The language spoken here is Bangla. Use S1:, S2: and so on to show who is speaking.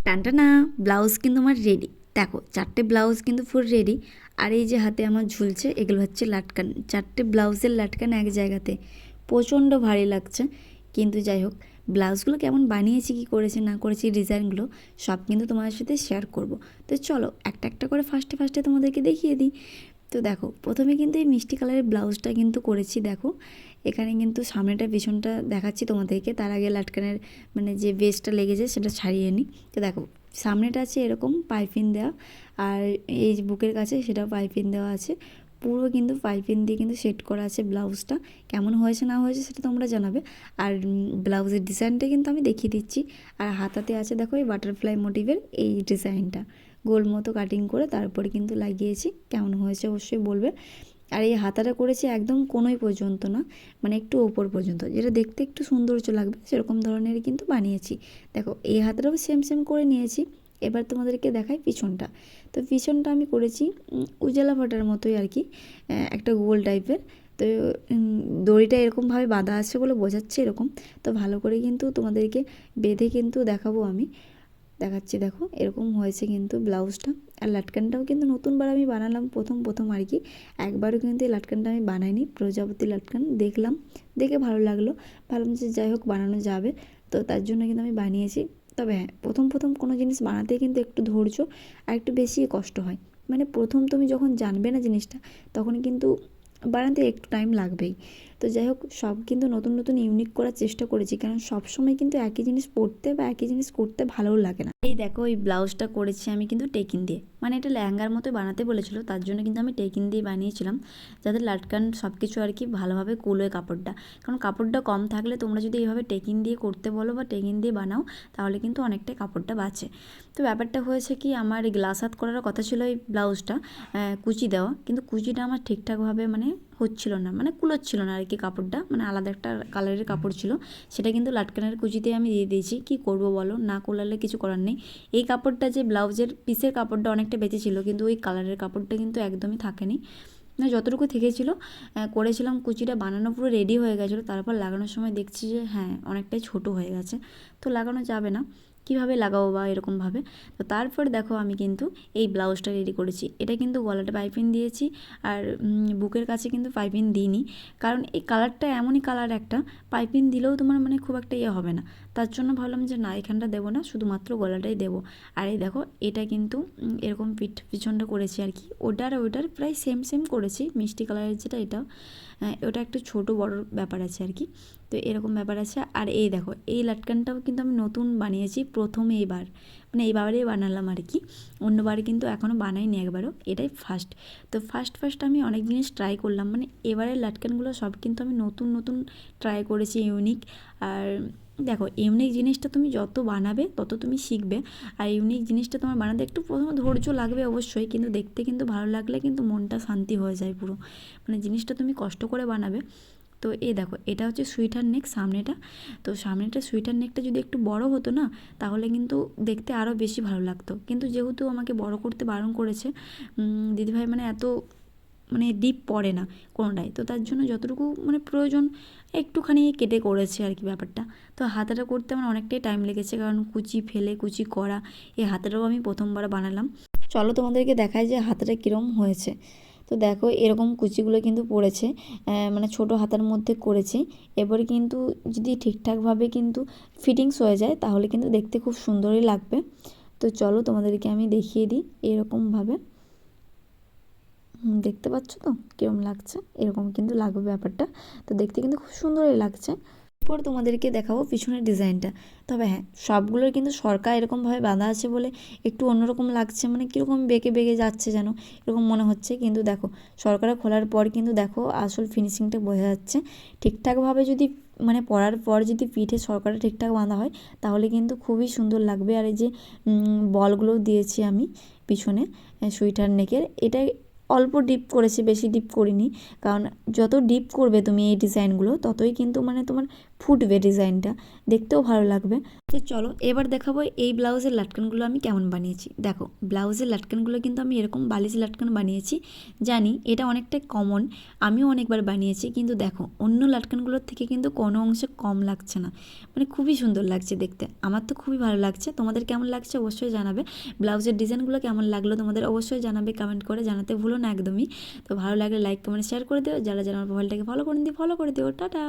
S1: টানটানা ব্লাউজ কিন্তু আমার রেডি। দেখো 4টে ব্লাউজ কিন্তু ফুল রেডি। আর এই যে হাতে আমার ঝুলছে এগুলো হচ্ছে লাটকান। 4টে ব্লাউজের লাটকান এক জায়গাতে প্রচণ্ড ভারী লাগছে। কিন্তু যাই হোক, ব্লাউজগুলো কেমন বানিয়েছি, কী করেছি না করেছি, ডিজাইনগুলো সব কিন্তু তোমাদের সাথে শেয়ার করব। তো চলো একটা একটা করে ফার্স্টে ফার্স্টে তোমাদেরকে দেখিয়ে দিই। তো দেখো প্রথমে কিন্তু এই মিষ্টি কালারের ব্লাউজটা কিন্তু করেছি। দেখো এখানে কিন্তু সামনেটা পিছনটা দেখাচ্ছি তোমাদেরকে, তার আগে লাটকানের মানে যে বেসটা লেগেছে সেটা ছাড়িয়ে নিই। তো দেখো সামনেটা আছে এরকম পাইপিং দেওয়া, আর এই যে বুকের কাছে সেটাও পাইপিং দেওয়া আছে। পুরো কিন্তু পাইপিং দিয়ে কিন্তু সেট করা আছে ব্লাউজটা। কেমন হয়েছে না হয়েছে সেটা তোমরা জানাবে। আর ব্লাউজের ডিজাইনটা কিন্তু আমি দেখিয়ে দিচ্ছি। আর হাতাতে আছে দেখো এই বাটারফ্লাই মোটিভের এই ডিজাইনটা, গোল মতো কাটিং করে তারপরে কিন্তু লাগিয়েছি। কেমন হয়েছে অবশ্যই বলবে। আর এই হাতাটা করেছি একদম কোনোই পর্যন্ত না, মানে একটু ওপর পর্যন্ত, যেটা দেখতে একটু সৌন্দর্য লাগবে সেরকম ধরনেরই কিন্তু বানিয়েছি। দেখো এই হাতাটাও সেম সেম করে নিয়েছি। এবার তোমাদেরকে দেখাই পিছনটা। তো পিছনটা আমি করেছি উজালা ফাটার মতোই আর কি, একটা গোল টাইপের। তো দড়িটা এরকমভাবে বাঁধা আছে বলে বোঝাচ্ছে এরকম। তো ভালো করে কিন্তু তোমাদেরকে বেঁধে কিন্তু দেখাবো আমি, দেখাচ্ছি। দেখো এরকম হয়েছে কিন্তু ব্লাউজটা। আর লাটকানটাও কিন্তু নতুনবার আমি বানালাম, প্রথম আর কি। একবারও কিন্তু এই লাটকানটা আমি বানাইনি, প্রজাপতি লাটকান দেখলাম, দেখে ভালো লাগলো, ভাবলাম যে যাই হোক বানানো যাবে, তো তার জন্য কিন্তু আমি বানিয়েছি। তবে হ্যাঁ, প্রথম কোনো জিনিস বানাতে কিন্তু একটু ধৈর্য আর একটু বেশি কষ্ট হয়। মানে প্রথম তুমি যখন জানবে না জিনিসটা, তখন কিন্তু বানাতে একটু টাইম লাগবেই। তো যাই হোক, সব কিন্তু নতুন নতুন ইউনিক করার চেষ্টা করেছি, কারণ সবসময় কিন্তু একই জিনিস পরতে বা একই জিনিস করতে ভালোও লাগে না। এই দেখো এই ব্লাউজটা করেছি আমি কিন্তু টেকিন দিয়ে, মানে এটা লেহেঙ্গার মতো বানাতে বলেছিল, তার জন্য কিন্তু আমি টেকিন দিয়ে বানিয়েছিলাম, যাতে লাটকান সব কিছু আর কি ভালোভাবে কুলোয় কাপড়টা। কারণ কাপড়টা কম থাকলে তোমরা যদি এইভাবে টেকিন দিয়ে করতে বলো বা টেকিন দিয়ে বানাও, তাহলে কিন্তু অনেকটাই কাপড়টা বাঁচে। তো ব্যাপারটা হয়েছে কি, আমার গ্লাস হাত করার কথা ছিল এই ব্লাউজটা, কুচি দেওয়া, কিন্তু কুচিটা আমার ঠিকঠাকভাবে মানে হচ্ছিল না, মানে কুলোচ্ছিল না আর কি কাপড়টা, মানে আলাদা একটা কালারের কাপড় ছিল, সেটা কিন্তু লাটকানের কুচিতে আমি দিয়ে দিয়েছি। কি করব বলো, না কুলালে কিছু করার নেই। এই কাপড়টা যে ব্লাউজের পিসের কাপড়টা অনেকটা বেঁচে ছিল, কিন্তু ওই কালারের কাপড়টা কিন্তু একদমই থাকেনি, মানে যতটুকু থেকেছিল করেছিলাম। কুচিটা বানানো পুরো রেডি হয়ে গেছিলো, তারপর লাগানোর সময় দেখছি যে হ্যাঁ অনেকটাই ছোট হয়ে গেছে, তো লাগানো যাবে না, কীভাবে লাগাবো বা এরকমভাবে। তো তারপর দেখো আমি কিন্তু এই ব্লাউজটা রেডি করেছি। এটা কিন্তু গলাটা পাইপিং দিয়েছি, আর বুকের কাছে কিন্তু পাইপিং দিইনি, কারণ এই কালারটা এমনই কালার একটা, পাইপিং দিলেও তোমার মানে খুব একটা ইয়ে হবে না, তার জন্য ভাবলাম যে না এখানটা দেবো না, শুধুমাত্র গলাটাই দেবো। আর এই দেখো এটা কিন্তু এরকম পিছনটা করেছি আর কি, ওটার প্রায় সেম সেম করেছি, মিষ্টি কালারের যেটা এটাও, ওটা একটু ছোটো বড়োর ব্যাপার আছে আর কি। তো এরকম ব্যাপার আছে। আর এই দেখো এই লাটকানটাও কিন্তু আমি নতুন বানিয়েছি, প্রথম এইবার, মানে এইবারেই বানালাম আর কি, অন্যবার কিন্তু এখনও বানাইনি একবারও, এটাই ফার্স্ট। তো ফার্স্ট আমি অনেক জিনিস ট্রাই করলাম, মানে এবারের লাটকানগুলো সব কিন্তু আমি নতুন ট্রাই করেছি, ইউনিক। আর দেখো ইউনিক জিনিসটা তুমি যত বানাবে তত তুমি শিখবে, আর ইউনিক জিনিসটা তোমার বানাতে একটু প্রথমে ধৈর্য লাগবে অবশ্যই, কিন্তু দেখতে কিন্তু ভালো লাগলে কিন্তু মনটা শান্তি হয়ে যায় পুরো, মানে জিনিসটা তুমি কষ্ট করে বানাবে। তো এই দেখো এটা হচ্ছে সুইটার নেক সামনেটা। তো সামনেটা সুইটার নেকটা যদি একটু বড় হতো না, তাহলে কিন্তু দেখতে আরও বেশি ভালো লাগতো, কিন্তু যেহেতু আমাকে বড় করতে বারণ করেছে দিদিভাই, মানে এত মানে ডিপ পড়ে না কোনোটাই, তো তার জন্য যতটুকু মানে প্রয়োজন একটুখানি কেটে করেছে আর কি ব্যাপারটা। তো হাতাটা করতে আমার অনেকটাই টাইম লেগেছে, কারণ কুচি ফেলে কুচি করা, এই হাতাটাও আমি প্রথমবার বানালাম। চলো তোমাদেরকে দেখাই যে হাতাটা কীরকম হয়েছে। তো দেখো এরকম কুচিগুলো কিন্তু পড়েছে, মানে ছোট হাতার মধ্যে করেছি। এবারে কিন্তু যদি ঠিকঠাকভাবে কিন্তু ফিটিংস হয়ে যায়, তাহলে কিন্তু দেখতে খুব সুন্দরই লাগবে। তো চলো তোমাদেরকে আমি দেখিয়ে দিই এরকমভাবে, দেখতে পাচ্ছ তো কীরকম লাগছে, এরকম কিন্তু লাগবে ব্যাপারটা। তো দেখতে কিন্তু খুব সুন্দরই লাগছে। এরপর তোমাদেরকে দেখাবো পিছনের ডিজাইনটা। তবে হ্যাঁ, সবগুলোর কিন্তু সরকা এরকমভাবে বাঁধা আছে বলে একটু অন্যরকম লাগছে, মানে কীরকম বেঁকে যাচ্ছে যেন এরকম মনে হচ্ছে, কিন্তু দেখো সরকারা খোলার পর কিন্তু দেখো আসল ফিনিশিংটা বোঝা যাচ্ছে। ঠিকঠাকভাবে যদি মানে পরার পর যদি পিঠে সরকারটা ঠিকঠাক বাঁধা হয়, তাহলে কিন্তু খুবই সুন্দর লাগবে। আর এই যে বলগুলো দিয়েছি আমি পিছনে সুইটার নেকের, এটা অল্প ডিপ করেছি, বেশি ডিপ করিনি, কারণ যত ডিপ করবে তুমি এই ডিজাইনগুলো ততই কিন্তু মানে তোমার ফুটবে ডিজাইনটা, দেখতেও ভালো লাগবে। তো চলো এবার দেখাবো এই ব্লাউজের লাটকানগুলো আমি কেমন বানিয়েছি। দেখো ব্লাউজের লাটকানগুলো কিন্তু আমি এরকম বালিশ লাটকান বানিয়েছি। জানি এটা অনেকটাই কমন, আমিও অনেকবার বানিয়েছি, কিন্তু দেখো অন্য লাটকানগুলোর থেকে কিন্তু কোনো অংশে কম লাগছে না, মানে খুবই সুন্দর লাগছে দেখতে। আমার তো খুবই ভালো লাগছে, তোমাদের কেমন লাগছে অবশ্যই জানাবে। ব্লাউজের ডিজাইনগুলো কেমন লাগলো তোমাদের অবশ্যই জানাবে, কমেন্ট করে জানাতে ভুলো না একদমই। তো ভালো লাগলে লাইক কমেন্ট শেয়ার করে দিও, যারা যারা আমার মোবাইলটাকে ফলো করে দিও টাটা।